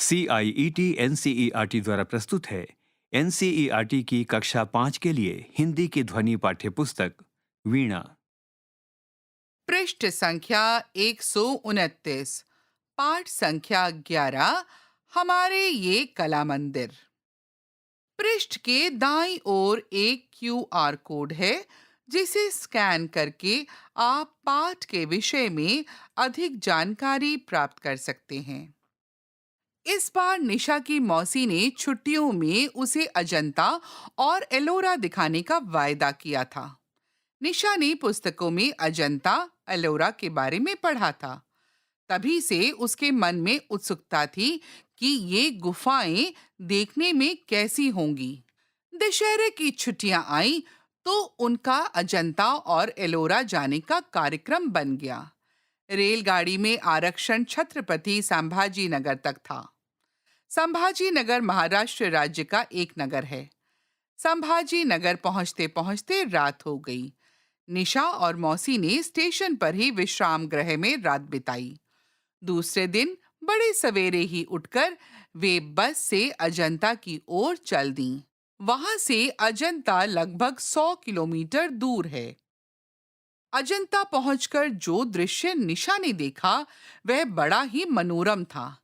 CIET NCERT द्वारा प्रस्तुत है। NCERT की कक्षा 5 के लिए हिंदी की ध्वनि पाठ्यपुस्तक वीणा। पृष्ठ संख्या 129, पाठ संख्या 11, हमारे ये कला मंदिर। पृष्ठ के दाईं ओर एक क्यूआर कोड है, जिसे स्कैन करके आप पाठ के विषय में अधिक जानकारी प्राप्त कर सकते हैं। इस बार निशा की मौसी ने छुट्टियों में उसे अजंता और एलोरा दिखाने का वायदा किया था। निशा ने पुस्तकों में अजंता, एलोरा के बारे में पढ़ा था। तभी से उसके मन में उत्सुकता थी कि ये गुफाएं देखने में कैसी होंगी। दशहरे की छुट्टियां आई तो उनका अजंता और एलोरा जाने का कार्यक्रम बन गया। रेलगाड़ी में आरक्षण छत्रपति संभाजी नगर तक था। संभाजी नगर महाराष्ट्र राज्य का एक नगर है। संभाजी नगर पहुंचते पहुंचते रात हो गई। निशा और मौसी ने स्टेशन पर ही विश्राम गृह में रात बिताई। दूसरे दिन बड़े सवेरे ही उठकर वे बस से अजंता की ओर चल दीं। वहां से अजंता लगभग 100 किलोमीटर दूर है। अजंता पहुंचकर जो दृश्य निशा ने देखा वह बड़ा ही मनोरम था।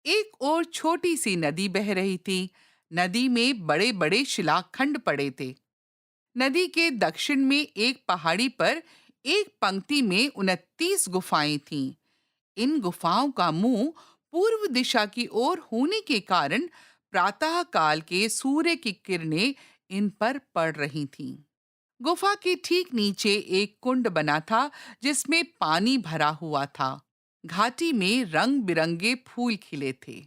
एक ओर छोटी सी नदी बह रही थी। नदी में बड़े बड़े शिलाखंड पड़े थे। नदी के दक्षिण में एक पहाड़ी पर एक पंक्ति में 29 गुफाएं थीं। इन गुफाओं का मुंह पूर्व दिशा की ओर होने के कारण प्रातः काल के सूर्य की किरणें इन पर पड़ रही थीं। गुफा के ठीक नीचे एक कुंड बना था, जिसमें पानी भरा हुआ था। घाटी में रंग बिरंगे फूल खिले थे।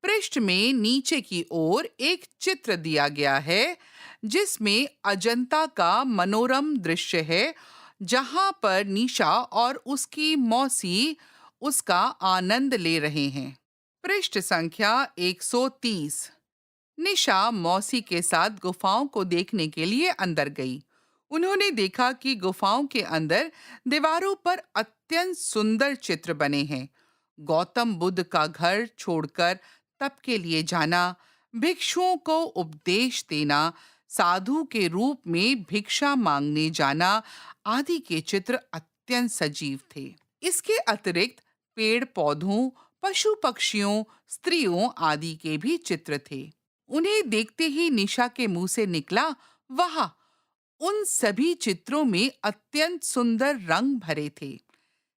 पृष्ठ में नीचे की ओर एक चित्र दिया गया है, जिसमें अजंता का मनोरम दृश्य है, जहां पर निशा और उसकी मौसी उसका आनंद ले रहे हैं। पृष्ठ संख्या 130। निशा मौसी के साथ गुफाओं को देखने के लिए अंदर गई। उन्होंने देखा कि गुफाओं के अंदर दीवारों पर अत्यंत सुंदर चित्र बने हैं। गौतम बुद्ध का घर छोड़कर तप के लिए जाना, भिक्षुओं को उपदेश देना, साधु के रूप में भिक्षा मांगने जाना आदि के चित्र अत्यंत सजीव थे। इसके अतिरिक्त पेड़ पौधों, पशु पक्षियों, स्त्रियों आदि के भी चित्र थे। उन्हें देखते ही निशा के मुंह से निकला, वाह! उन सभी चित्रों में अत्यंत सुंदर रंग भरे थे।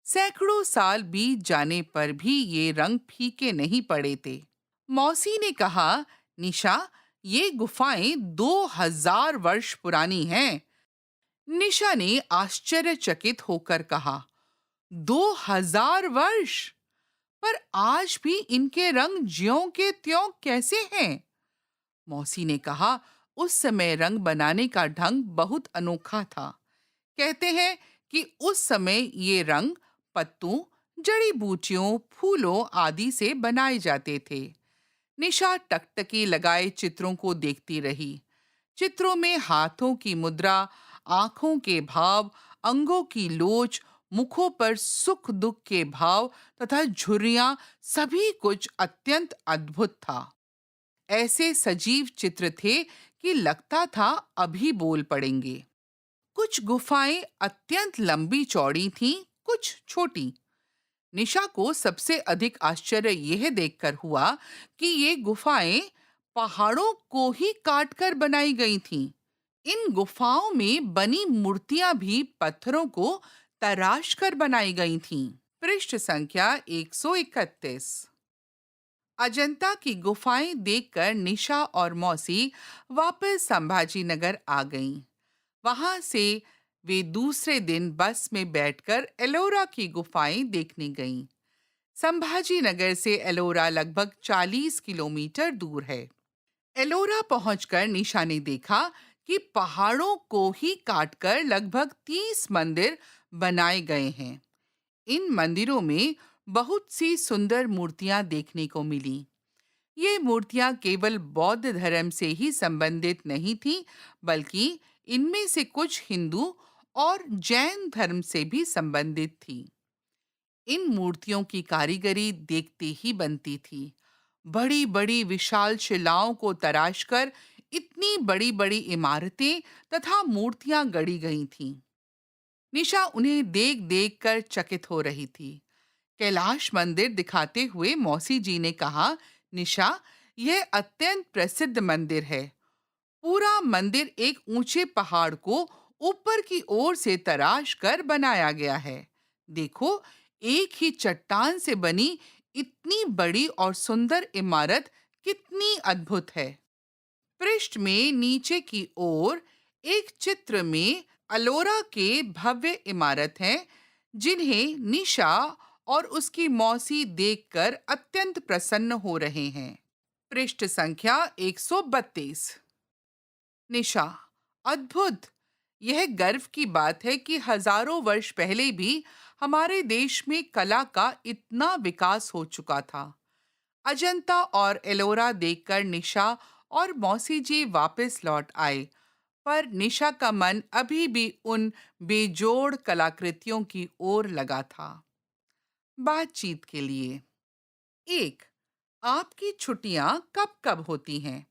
सैकड़ों साल बीत जाने पर भी ये रंग फीके नहीं पड़े थे। मौसी ने कहा, निशा, ये गुफाएं 2000 वर्ष पुरानी हैं। निशा ने आश्चर्यचकित होकर कहा, 2000 वर्ष? पर आज भी इनके रंग ज्यों के त्यों कैसे हैं? मौसी ने कहा, उस समय रंग बनाने का ढंग बहुत अनोखा था। कहते हैं कि उस समय ये रंग पत्तों, जड़ी बूटियों, फूलों आदि से बनाए जाते थे। निशा टकटकी लगाए चित्रों को देखती रही। चित्रों में हाथों की मुद्रा, आंखों के भाव, अंगों की लोच, मुखों पर सुख दुख के भाव तथा झुर्रियां, सभी कुछ अत्यंत अद्भुत था। ऐसे सजीव चित्र थे कि लगता था अभी बोल पड़ेंगे। कुछ गुफाएं अत्यंत लंबी चौड़ी थीं, कुछ छोटी। निशा को सबसे अधिक आश्चर्य यह देखकर हुआ कि ये गुफाएं पहाड़ों को ही काटकर बनाई गई थीं। इन गुफाओं में बनी मूर्तियां भी पत्थरों को तराश कर बनाई गई थीं। पृष्ठ संख्या 131। अजंता की गुफाएं देखकर निशा और मौसी वापस संभाजी नगर आ गईं। वहां से वे दूसरे दिन बस में बैठकर एलोरा की गुफाएं देखने गईं। संभाजी नगर से एलोरा लगभग 40 किलोमीटर दूर है। एलोरा पहुंचकर निशा ने देखा कि पहाड़ों को ही काटकर लगभग 30 मंदिर बनाए गए हैं। इन मंदिरों में बहुत सी सुंदर मूर्तियां देखने को मिली। ये मूर्तियां केवल बौद्ध धर्म से ही संबंधित नहीं थीं, बल्कि इनमें से कुछ हिंदू और जैन धर्म से भी संबंधित थीं। इन मूर्तियों की कारीगरी देखते ही बनती थी। बड़ी-बड़ी विशाल शिलाओं को तराशकर इतनी बड़ी-बड़ी इमारतें तथा मूर्तियां गढ़ी गई थीं। निशा उन्हें देख-देख कर चकित हो रही थी। कैलाश मंदिर दिखाते हुए मौसी जी ने कहा, निशा, यह अत्यंत प्रसिद्ध मंदिर है। पूरा मंदिर एक ऊंचे पहाड़ को ऊपर की ओर से तराश कर बनाया गया है। देखो, एक ही चट्टान से बनी इतनी बड़ी और सुंदर इमारत कितनी अद्भुत है। पृष्ठ में नीचे की ओर एक चित्र में अलोरा के भव्य इमारत हैं, जिन्हें निशा और उसकी मौसी देखकर अत्यंत प्रसन्न हो रहे हैं। पृष्ठ संख्या 132। निशा, अद्भुत! यह गर्व की बात है कि हजारों वर्ष पहले भी हमारे देश में कला का इतना विकास हो चुका था। अजंता और एलोरा देखकर निशा और मौसी जी वापस लौट आए, पर निशा का मन अभी भी उन बेजोड़ कलाकृतियों की ओर लगा था। बातचीत के लिए। 1. आपकी छुट्टियां कब-कब होती हैं?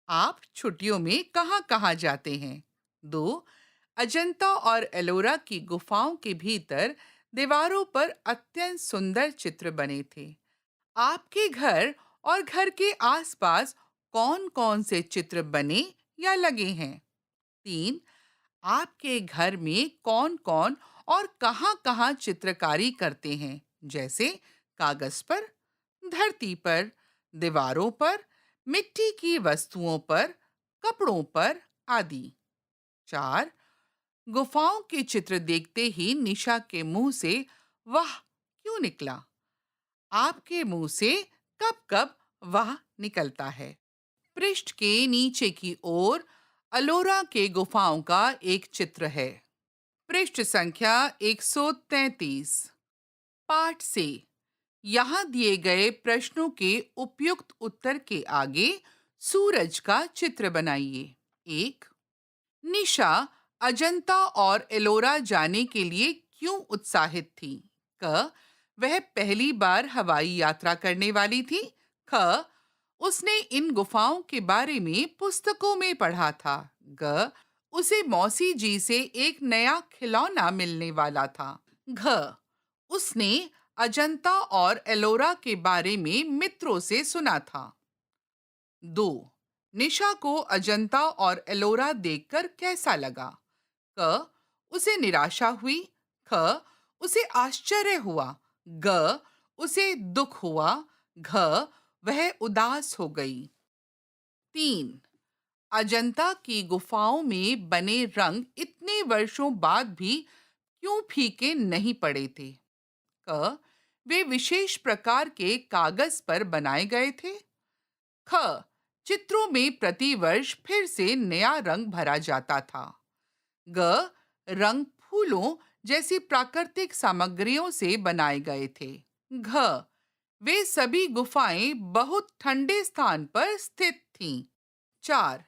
आप छुट्टियों में कहाँ-कहाँ जाते हैं? 2. अजंता और एलोरा की गुफाओं के भीतर दीवारों पर अत्यंत सुंदर चित्र बने थे। आपके घर और घर के आसपास कौन-कौन से चित्र बने या लगे हैं? 3. आपके घर में कौन-कौन और कहाँ-कहाँ चित्रकारी करते हैं, जैसे कागज पर, धरती पर, दीवारों पर, मिट्टी की वस्तुओं पर, कपड़ों पर आदि। 4. गुफाओं के चित्र देखते ही निशा के मुंह से वाह क्यों निकला? आपके मुंह से कब-कब वाह निकलता है? पृष्ठ के नीचे की ओर अलोरा के गुफाओं का एक चित्र है। पृष्ठ संख्या 133। पाठ से यहाँ दिए गए प्रश्नों के उपयुक्त उत्तर के आगे सूरज का चित्र बनाइए। 1. निशा अजंता और एलोरा जाने के लिए क्यों उत्साहित थी? क. वह पहली बार हवाई यात्रा करने वाली थी। ख. उसने इन गुफाओं के बारे में पुस्तकों में पढ़ा था। ग. उसे मौसी जी से एक नया खिलौना मिलने वाला था। घ. उसने अजंता और एलोरा के बारे में मित्रों से सुना था। 2. निशा को अजंता और एलोरा देखकर कैसा लगा? क. उसे निराशा हुई। ख. उसे आश्चर्य हुआ। ग. उसे दुख हुआ। घ. वह उदास हो गई। 3. अजंता की गुफाओं में बने रंग इतने वर्षों बाद भी क्यों फीके नहीं पड़े थे? क. वे विशेष प्रकार के कागज पर बनाए गए थे। ख. चित्रों में प्रतिवर्ष फिर से नया रंग भरा जाता था। ग. रंग फूलों जैसी प्राकृतिक सामग्रियों से बनाए गए थे। घ. वे सभी गुफाएं बहुत ठंडे स्थान पर स्थित थीं। 4.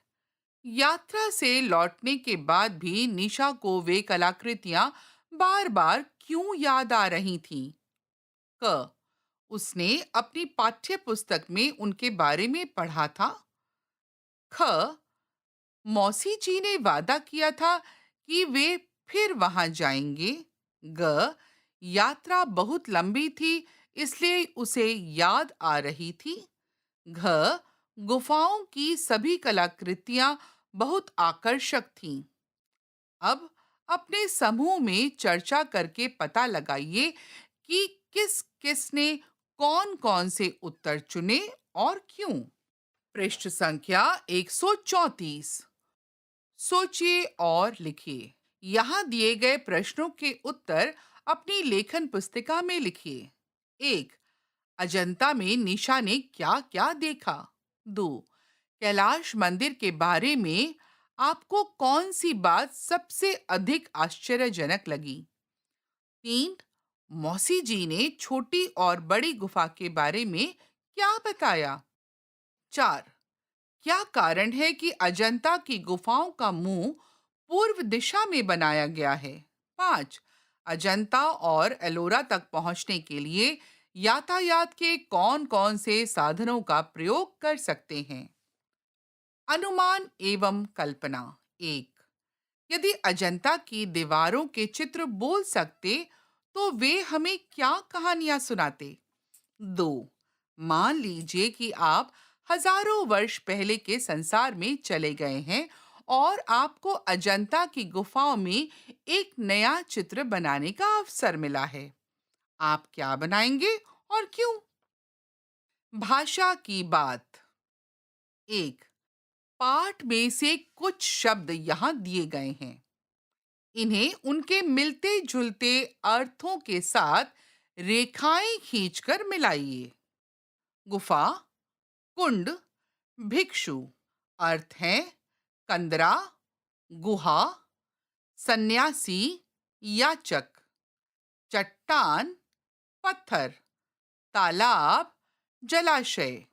यात्रा से लौटने के बाद भी निशा को वे कलाकृतियां बार-बार क्यों याद आ रही थीं? क. उसने अपनी पाठ्य पुस्तक में उनके बारे में पढ़ा था। ख. मौसी जी ने वादा किया था कि वे फिर वहां जाएंगे। ग. यात्रा बहुत लंबी थी, इसलिए उसे याद आ रही थी। घ. गुफाओं की सभी कलाकृतियां बहुत आकर्षक थीं। अब अपने समूह में चर्चा करके पता लगाइए कि किस किस ने कौन-कौन से उत्तर चुने और क्यों। पृष्ठ संख्या 134। सोचिए और लिखिए। यहाँ दिए गए प्रश्नों के उत्तर अपनी लेखन पुस्तिका में लिखिए। 1. अजंता में निशा ने क्या-क्या देखा? 2. कैलाश मंदिर के बारे में आपको कौन सी बात सबसे अधिक आश्चर्यजनक लगी? 3. मौसी जी ने छोटी और बड़ी गुफा के बारे में क्या बताया? 4. क्या कारण है कि अजंता की गुफाओं का मुंह पूर्व दिशा में बनाया गया है? 5. अजंता और एलोरा तक पहुंचने के लिए यातायात के कौन-कौन से साधनों का प्रयोग कर सकते हैं? अनुमान एवं कल्पना। एक, यदि अजंता की दीवारों के चित्र बोल सकते तो वे हमें क्या कहानियां सुनाते? दो, मान लीजिए कि आप हजारों वर्ष पहले के संसार में चले गए हैं और आपको अजंता की गुफाओं में एक नया चित्र बनाने का अवसर मिला है। आप क्या बनाएंगे और क्यों? भाषा की बात। एक, पाठ में से कुछ शब्द यहाँ दिए गए हैं। इन्हें उनके मिलते जुलते अर्थों के साथ रेखाएं खींचकर मिलाइए। गुफा, कुंड, भिक्षु। अर्थ हैं कंदरा, गुहा, सन्यासी, याचक। चट्टान, पत्थर, तालाब, जलाशय।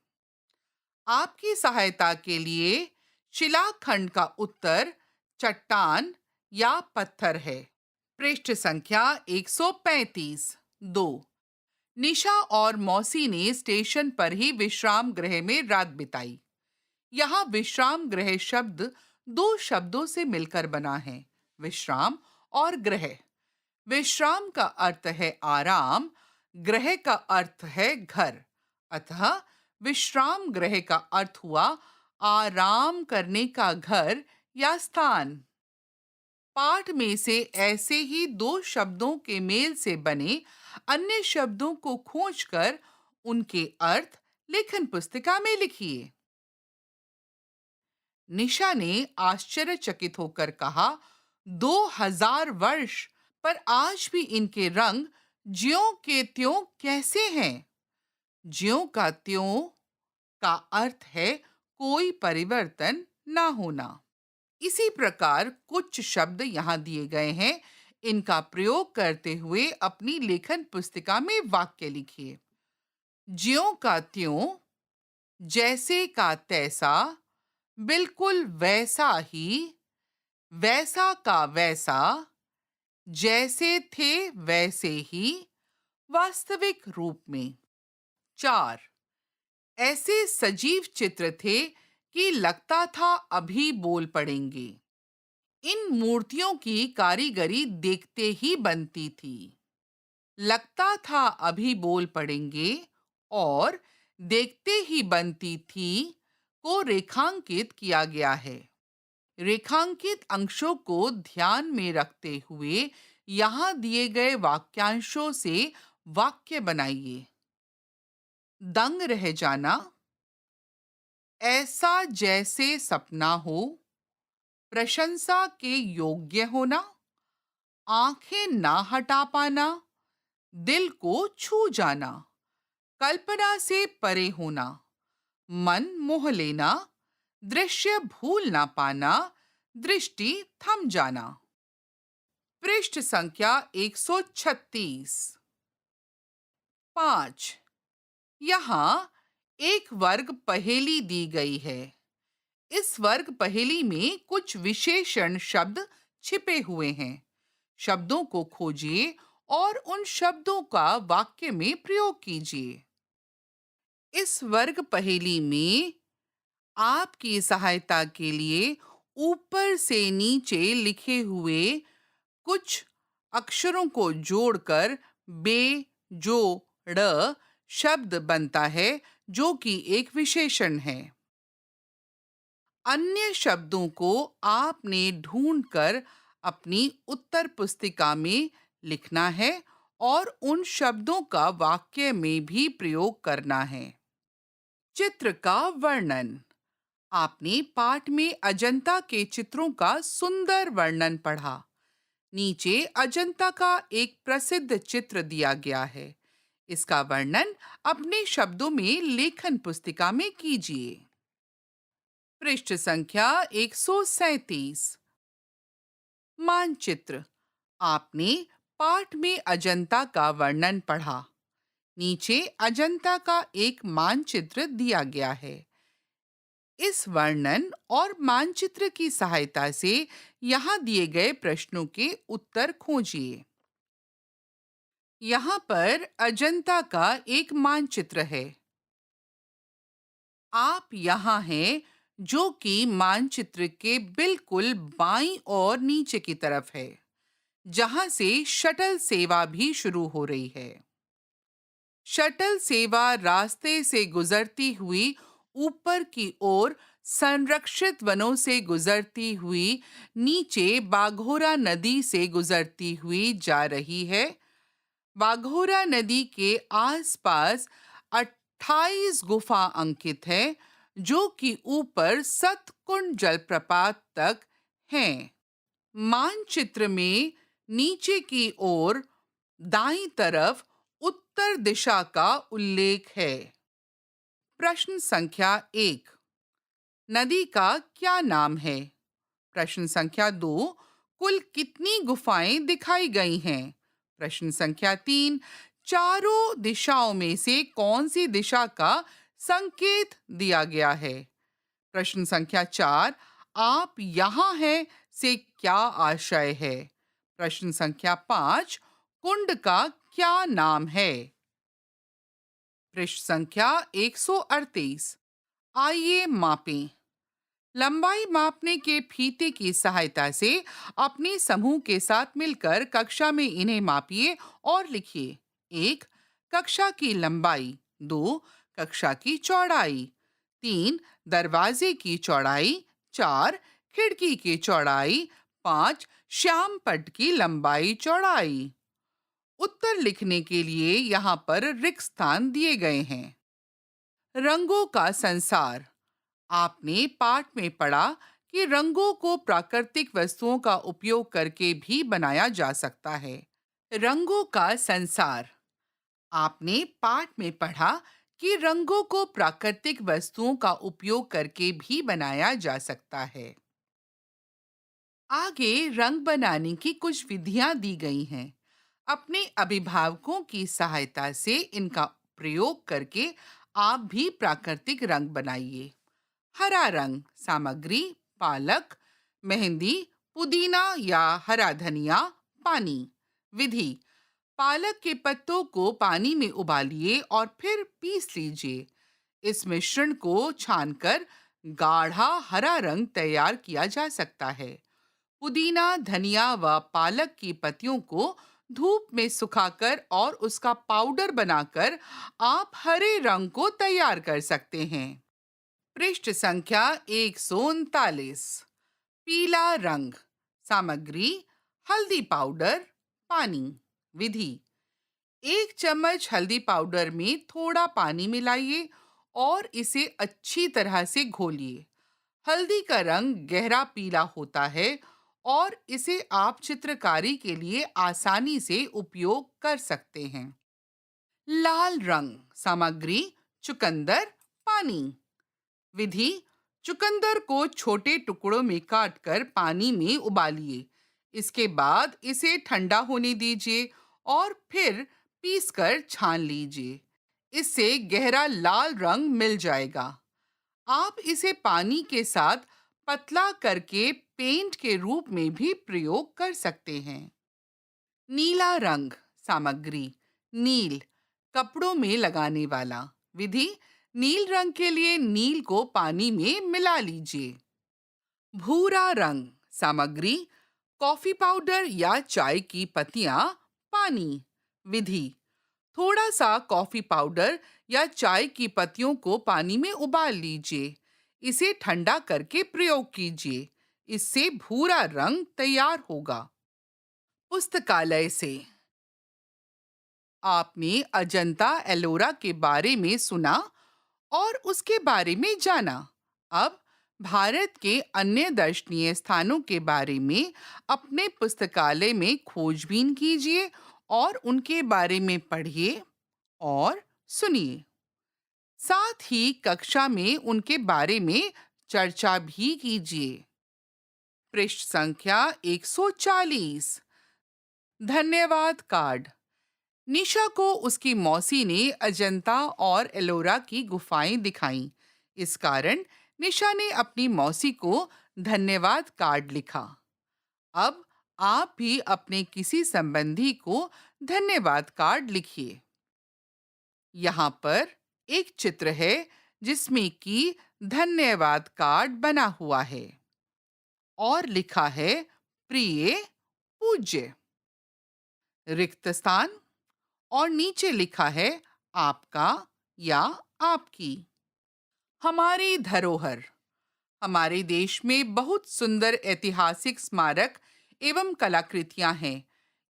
आपकी सहायता के लिए शिलाखंड का उत्तर चट्टान या पत्थर है। पृष्ठ संख्या 135। 2, निशा और मौसी ने स्टेशन पर ही विश्राम गृह में रात बिताई। यहाँ विश्राम गृह शब्द दो शब्दों से मिलकर बना है, विश्राम और गृह। विश्राम का अर्थ है आराम, गृह का अर्थ है घर। अतः विश्राम गृह का अर्थ हुआ आराम करने का घर या स्थान। पाठ में से ऐसे ही दो शब्दों के मेल से बने अन्य शब्दों को खोजकर उनके अर्थ लेखन पुस्तिका में लिखिए। निशा ने आश्चर्यचकित होकर कहा, 2000 वर्ष, पर आज भी इनके रंग ज्यों के त्यों कैसे हैं? ज्यों का त्यों का अर्थ है कोई परिवर्तन ना होना। इसी प्रकार कुछ शब्द यहाँ दिए गए हैं, इनका प्रयोग करते हुए अपनी लेखन पुस्तिका में वाक्य लिखिए। ज्यों का त्यों, जैसे का तैसा, बिल्कुल वैसा ही, वैसा का वैसा, जैसे थे वैसे ही, वास्तविक रूप में। 4, ऐसे सजीव चित्र थे कि लगता था अभी बोल पड़ेंगे। इन मूर्तियों की कारीगरी देखते ही बनती थी। लगता था अभी बोल पड़ेंगे और देखते ही बनती थी को रेखांकित किया गया है। रेखांकित अंशों को ध्यान में रखते हुए यहाँ दिए गए वाक्यांशों से वाक्य बनाइए। दंग रह जाना, ऐसा जैसे सपना हो, प्रशंसा के योग्य होना, आंखें ना हटा पाना, दिल को छू जाना, कल्पना से परे होना, मन मोह लेना, दृश्य भूल ना पाना, दृष्टि थम जाना। पृष्ठ संख्या 136। 5, यहाँ एक वर्ग पहेली दी गई है। इस वर्ग पहेली में कुछ विशेषण शब्द छिपे हुए हैं। शब्दों को खोजिए और उन शब्दों का वाक्य में प्रयोग कीजिए। इस वर्ग पहेली में आपकी सहायता के लिए ऊपर से नीचे लिखे हुए कुछ अक्षरों को जोड़कर बे जो ड़ शब्द बनता है, जो कि एक विशेषण है। अन्य शब्दों को आपने ढूंढकर अपनी उत्तर पुस्तिका में लिखना है और उन शब्दों का वाक्य में भी प्रयोग करना है। चित्र का वर्णन। आपने पाठ में अजंता के चित्रों का सुंदर वर्णन पढ़ा। नीचे अजंता का एक प्रसिद्ध चित्र दिया गया है। इसका वर्णन अपने शब्दों में लेखन पुस्तिका में कीजिए। पृष्ठ संख्या 137। मानचित्र। आपने पाठ में अजंता का वर्णन पढ़ा। नीचे अजंता का एक मानचित्र दिया गया है। इस वर्णन और मानचित्र की सहायता से यहाँ दिए गए प्रश्नों के उत्तर खोजिए। यहाँ पर अजंता का एक मानचित्र है। आप यहाँ हैं, जो कि मानचित्र के बिल्कुल बाईं और नीचे की तरफ है, जहाँ से शटल सेवा भी शुरू हो रही है। शटल सेवा रास्ते से गुजरती हुई ऊपर की ओर संरक्षित वनों से गुजरती हुई नीचे बाघोरा नदी से गुजरती हुई जा रही है। बाघोरा नदी के आसपास 28 गुफा अंकित है, जो कि ऊपर सतकुंड जलप्रपात तक हैं। मानचित्र में नीचे की ओर दाईं तरफ उत्तर दिशा का उल्लेख है। प्रश्न संख्या 1, नदी का क्या नाम है? प्रश्न संख्या 2, कुल कितनी गुफाएं दिखाई गई हैं? प्रश्न संख्या 3, चारों दिशाओं में से कौन सी दिशा का संकेत दिया गया है? प्रश्न संख्या 4, आप यहाँ हैं से क्या आशय है? प्रश्न संख्या 5, कुंड का क्या नाम है? पृष्ठ संख्या 138, आइए मापें। लंबाई मापने के फीते की सहायता से अपने समूह के साथ मिलकर कक्षा में इन्हें मापिए और लिखिए। 1, कक्षा की लंबाई। 2, कक्षा की चौड़ाई। 3, दरवाजे की चौड़ाई। 4, खिड़की की चौड़ाई। 5, श्याम पट्ट की लंबाई चौड़ाई। उत्तर लिखने के लिए यहाँ पर रिक्त स्थान दिए गए हैं। रंगों का संसार। आपने पाठ में पढ़ा कि रंगों को प्राकृतिक वस्तुओं का उपयोग करके भी बनाया जा सकता है। रंगों का संसार। आपने पाठ में पढ़ा कि रंगों को प्राकृतिक वस्तुओं का उपयोग करके भी बनाया जा सकता है। आगे रंग बनाने की कुछ विधियां दी गई हैं। अपने अभिभावकों की सहायता से इनका प्रयोग करके आप भी प्राकृतिक रंग बनाइए। हरा रंग। सामग्री: पालक, मेहंदी, पुदीना या हरा धनिया, पानी। विधि: पालक के पत्तों को पानी में उबालिए और फिर पीस लीजिए। इस मिश्रण को छानकर गाढ़ा हरा रंग तैयार किया जा सकता है। पुदीना, धनिया व पालक की पत्तियों को धूप में सुखाकर और उसका पाउडर बनाकर आप हरे रंग को तैयार कर सकते हैं। पृष्ठ संख्या 139, पीला रंग। सामग्री: हल्दी पाउडर, पानी। विधि: 1 चम्मच हल्दी पाउडर में थोड़ा पानी मिलाइए और इसे अच्छी तरह से घोलिए। हल्दी का रंग गहरा पीला होता है और इसे आप चित्रकारी के लिए आसानी से उपयोग कर सकते हैं। लाल रंग। सामग्री: चुकंदर, पानी। विधि: चुकंदर को छोटे टुकड़ों में काटकर पानी में उबालिए। इसके बाद इसे ठंडा होने दीजिए और फिर पीसकर छान लीजिए। इससे गहरा लाल रंग मिल जाएगा। आप इसे पानी के साथ पतला करके पेंट के रूप में भी प्रयोग कर सकते हैं। नीला रंग। सामग्री: नील, कपड़ों में लगाने वाला। विधि: नील रंग के लिए नील को पानी में मिला लीजिए। भूरा रंग। सामग्री: कॉफी पाउडर या चाय की पत्तियां, पानी। विधि: थोड़ा सा कॉफी पाउडर या चाय की पत्तियों को पानी में उबाल लीजिए। इसे ठंडा करके प्रयोग कीजिए। इससे भूरा रंग तैयार होगा। पुस्तकालय से आपने अजंता एलोरा के बारे में सुना और उसके बारे में जाना। अब भारत के अन्य दर्शनीय स्थानों के बारे में अपने पुस्तकालय में खोजबीन कीजिए और उनके बारे में पढ़िए और सुनिए। साथ ही कक्षा में उनके बारे में चर्चा भी कीजिए। पृष्ठ संख्या 140, धन्यवाद कार्ड। निशा को उसकी मौसी ने अजंता और एलोरा की गुफाएं दिखाईं। इस कारण निशा ने अपनी मौसी को धन्यवाद कार्ड लिखा। अब आप भी अपने किसी संबंधी को धन्यवाद कार्ड लिखिए। यहाँ पर एक चित्र है जिसमें कि धन्यवाद कार्ड बना हुआ है और लिखा है प्रिय पूज्य। रिक्त स्थान और नीचे लिखा है आपका या आपकी। हमारी धरोहर। हमारे देश में बहुत सुंदर ऐतिहासिक स्मारक एवं कलाकृतियां हैं।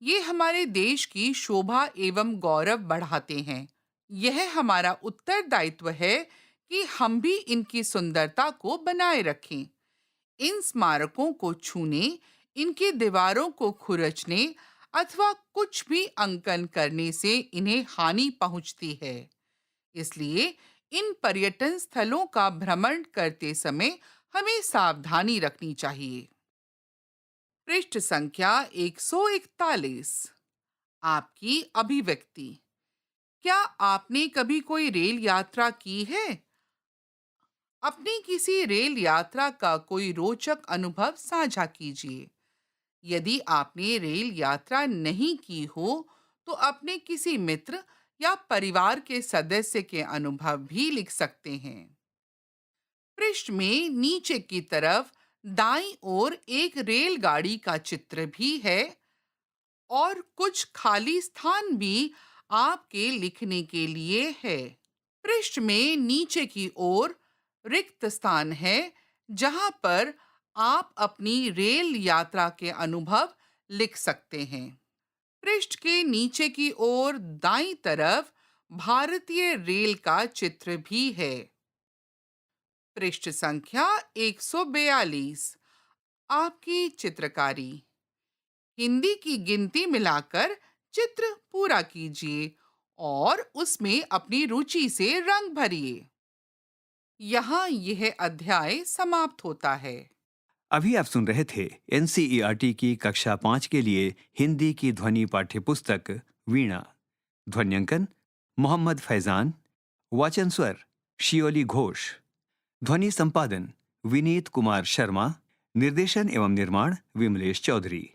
ये हमारे देश की शोभा एवं गौरव बढ़ाते हैं। यह हमारा उत्तरदायित्व है कि हम भी इनकी सुंदरता को बनाए रखें। इन स्मारकों को छूने, इनकी दीवारों को खुरचने अथवा कुछ भी अंकन करने से इन्हें हानि पहुंचती है। इसलिए इन पर्यटन स्थलों का भ्रमण करते समय हमें सावधानी रखनी चाहिए। पृष्ठ संख्या 141। आपकी अभिव्यक्ति। क्या आपने कभी कोई रेल यात्रा की है? अपनी किसी रेल यात्रा का कोई रोचक अनुभव साझा कीजिए। यदि आपने रेल यात्रा नहीं की हो, तो अपने किसी मित्र या परिवार के सदस्य के अनुभव भी लिख सकते हैं। पृष्ठ में नीचे की तरफ दाईं ओर एक रेलगाड़ी का चित्र भी है और कुछ खाली स्थान भी आपके लिखने के लिए है। पृष्ठ में नीचे की ओर रिक्त स्थान है जहां पर आप अपनी रेल यात्रा के अनुभव लिख सकते हैं। पृष्ठ के नीचे की ओर दाईं तरफ भारतीय रेल का चित्र भी है। पृष्ठ संख्या 142। आपकी चित्रकारी। हिंदी की गिनती मिलाकर चित्र पूरा कीजिए और उसमें अपनी रुचि से रंग भरिए। यहाँ यह अध्याय समाप्त होता है। अभी आप सुन रहे थे एनसीईआरटी की कक्षा 5 के लिए हिंदी की ध्वनि पाठ्य पुस्तक वीणा। ध्वन्यांकन मोहम्मद फैजान। वाचन स्वर शियोली घोष। ध्वनि संपादन विनीत कुमार शर्मा। निर्देशन एवं निर्माण विमलेश चौधरी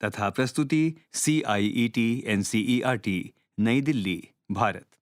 तथा प्रस्तुति CIET NCERT नई दिल्ली भारत।